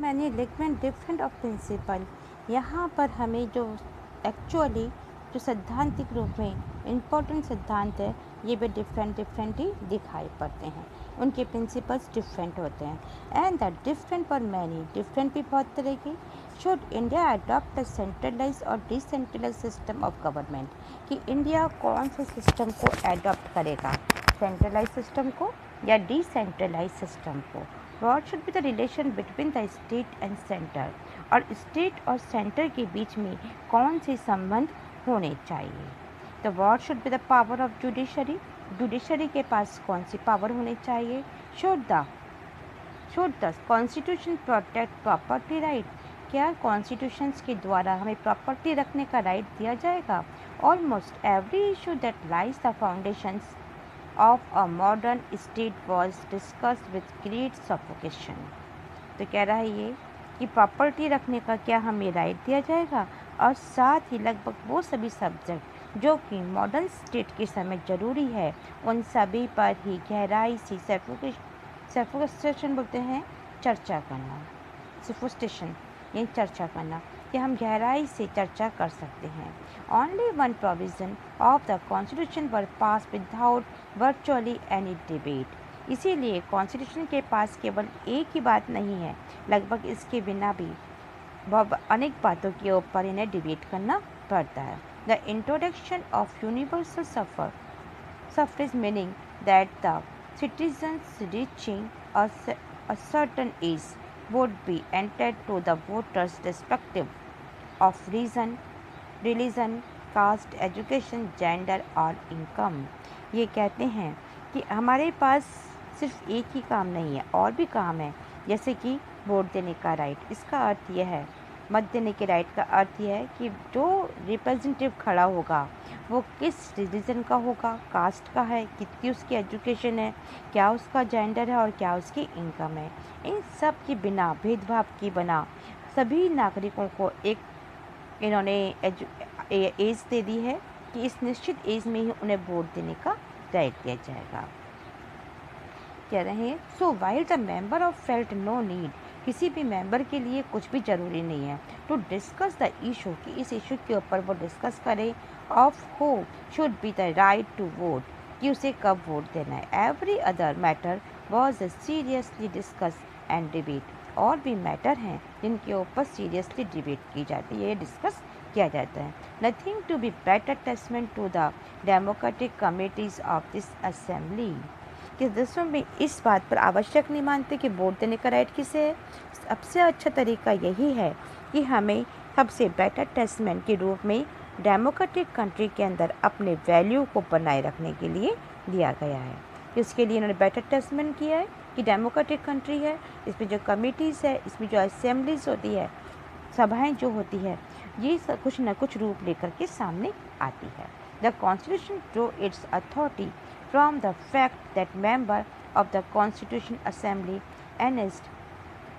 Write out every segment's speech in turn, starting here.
Many ligament different of principle. यहाँ पर हमें जो एक्चुअली जो सैद्धांतिक रूप में इम्पोर्टेंट सिद्धांत है ये भी डिफरेंट ही दिखाई पड़ते हैं, उनके प्रिंसिपल्स डिफरेंट होते हैं। एंड द डिफरेंट पर मैनी, डिफरेंट भी बहुत तरह की। Should India adopt a centralise और डिसेंट्रलाइज सिस्टम ऑफ गवर्नमेंट, कि इंडिया कौन से सिस्टम को एडॉप्ट करेगा, सेंट्रलाइज सिस्टम को या डिसेंट्रलाइज सिस्टम को। What should be the relation between the state and centre, और स्टेट और सेंटर के बीच में कौन से संबंध होने चाहिए। तो what should be the power of judiciary, judiciary के पास कौन सी पावर होनी चाहिए। Should the constitution protect property right, क्या कॉन्स्टिट्यूशंस के द्वारा हमें प्रॉपर्टी रखने का राइट दिया जाएगा। Almost every issue that lies the foundations of a modern state was discussed with great suffocation. तो कह रहा है ये कि प्रॉपर्टी रखने का क्या हमें राइट दिया जाएगा, और साथ ही लगभग वो सभी सब्जेक्ट जो कि मॉडर्न स्टेट के समय ज़रूरी है उन सभी पर ही गहराई से सफोकेशन बोलते हैं चर्चा करना, सफोस्टेशन यानी चर्चा करना, कि हम गहराई से चर्चा कर सकते हैं। Only one provision of the constitution were pass without virtually any debate, इसीलिए कॉन्स्टिट्यूशन के पास केवल एक ही बात नहीं है, लगभग इसके बिना भी बहुत अनेक बातों के ऊपर इन्हें डिबेट करना पड़ता है। The introduction of universal suffrage meaning that the citizens reaching a certain age would be entered to the voters respective of religion, caste, education, gender और income। ये कहते हैं कि हमारे पास सिर्फ एक ही काम नहीं है, और भी काम है, जैसे कि वोट देने का राइट। इसका अर्थ यह है, मत देने के राइट का अर्थ यह है कि जो रिप्रेजेंटेटिव खड़ा होगा वो किस रिलीजन का होगा, कास्ट का है, कितनी उसकी एजुकेशन है, क्या उसका जेंडर है और क्या उसकी इनकम है। इन सब के बिना, भेदभाव के बिना सभी नागरिकों को एक इन्होंने एज दे दी है कि इस निश्चित एज में ही उन्हें वोट देने का राइट दिया जाएगा। कह रहे हैं so while the member of felt no need, किसी भी मेंबर के लिए कुछ भी ज़रूरी नहीं है टू डिस्कस द इशू, कि इस इशू के ऊपर वो डिस्कस करे, of who should be the right to vote, कि उसे कब वोट देना है। Every other matter was seriously discussed and debate, और भी मैटर हैं जिनके ऊपर सीरियसली डिबेट की जाती है, डिस्कस किया जाता है। Nothing to be better testament to the democratic committees of this assembly, कि सदस्यों में इस बात पर आवश्यक नहीं मानते कि वोट देने का राइट किसे है। सबसे अच्छा तरीका यही है कि हमें सबसे बेटर टेस्टमेंट के रूप में डेमोक्रेटिक कंट्री के अंदर अपने वैल्यू को बनाए रखने के लिए दिया गया है। इसके लिए इन्होंने बेटर टेस्टमेंट किया है कि डेमोक्रेटिक कंट्री है, इसमें जो कमिटीज़ है, इसमें जो असेंबलीज होती है, सभाएँ जो होती है, ये सब कुछ न कुछ रूप लेकर के सामने आती है। The constitution draw its authority from the fact that member of the Constitution Assembly enacted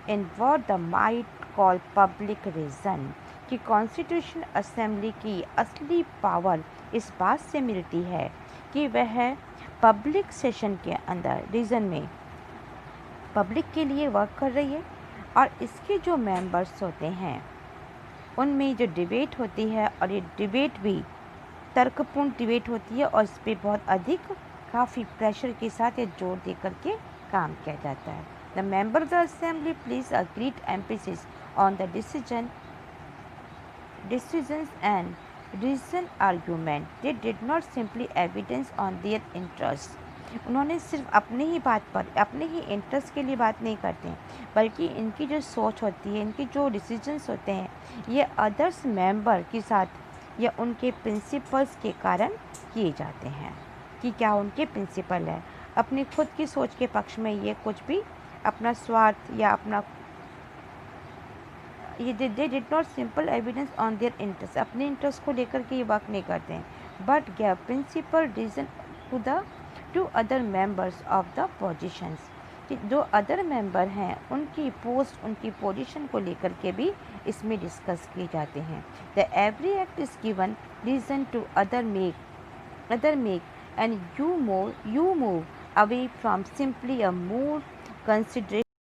in what the might call public reason, कि कॉन्स्टिट्यूशन असेंबली की असली पावर इस बात से मिलती है कि वह पब्लिक सेशन के अंदर रीजन में पब्लिक के लिए वर्क कर रही है, और इसके जो मेंबर्स होते हैं उनमें जो डिबेट होती है, और ये डिबेट भी तर्कपूर्ण डिबेट होती है, और इस पर बहुत अधिक काफ़ी प्रेशर के साथ या जोर दे करके काम किया जाता है। The member of the assembly place a great emphasis on the decisions and reason argument, they did not simply evidence on their interest. उन्होंने सिर्फ अपनी ही बात पर, अपने ही इंटरेस्ट के लिए बात नहीं करते हैं, बल्कि इनकी जो सोच होती है, इनके जो डिसीजंस होते हैं, ये अदर्स मेंबर के साथ या उनके प्रिंसिपल्स के कारण किए जाते हैं, कि क्या उनके प्रिंसिपल है। अपनी खुद की सोच के पक्ष में ये कुछ भी अपना स्वार्थ या अपना ये they did not simple evidence on their interest, अपने इंटरेस्ट को लेकर के ये वर्क नहीं करते हैं, but give principal reason to other members of the positions, कि जो अदर मेंबर हैं उनकी पोस्ट, उनकी पोजीशन को लेकर के भी इसमें डिस्कस किए जाते हैं। The every act is given reason to other make and you move away from simply a more consideration